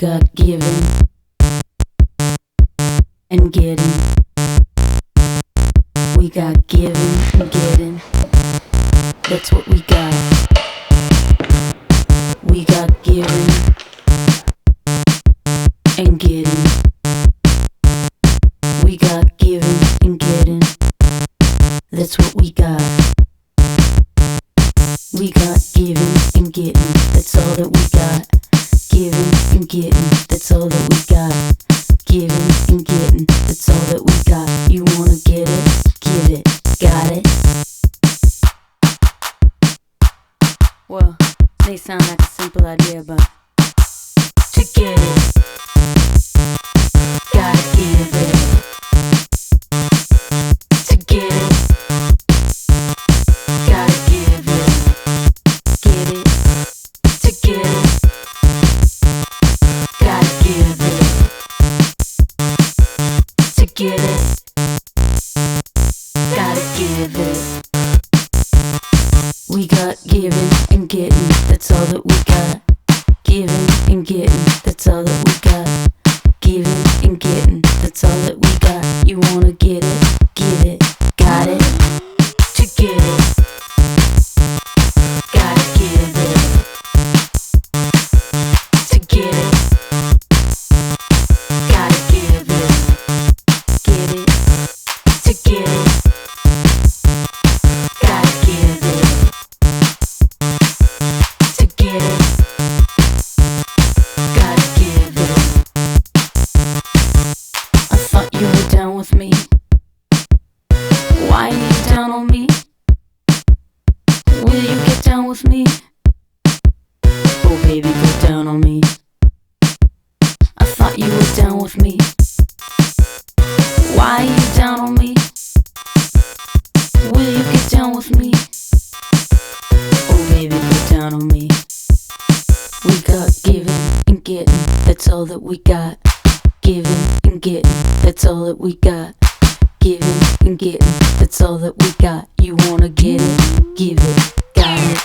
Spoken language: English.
got giving and getting. We got giving and getting. That's what we got. We got giving and getting. We got giving and getting. That's what we got. We got giving and getting. That's all that we got. Giving and getting. That's all that we got. Giving and getting. That's all that we got. You wanna get it? Give it. Got it? Well, may sound like a simple idea, but to get it, gotta give it. To get it, gotta give it. Get it. To get it, gotta give it. To get it, gotta give it. We got giving and getting, that's all that we got. Giving and getting, that's all that we got. Giving and getting, that's all that we got. You wanna get it? Give it. Got it? To get it, gotta give it. To get it, gotta give it. Get it? To get it, gotta give it. To get it, gotta give it. I thought you were down with me. Why are you down on me? Will you get down with me? Oh baby, get down on me. I thought you were down with me. Why are you down on me? Will you get down with me? Oh baby, get down on me. We got giving and getting, that's all that we got. Giving and getting, that's all that we got. Giving and getting, that's all that we got. You wanna get it? Give it. Got it?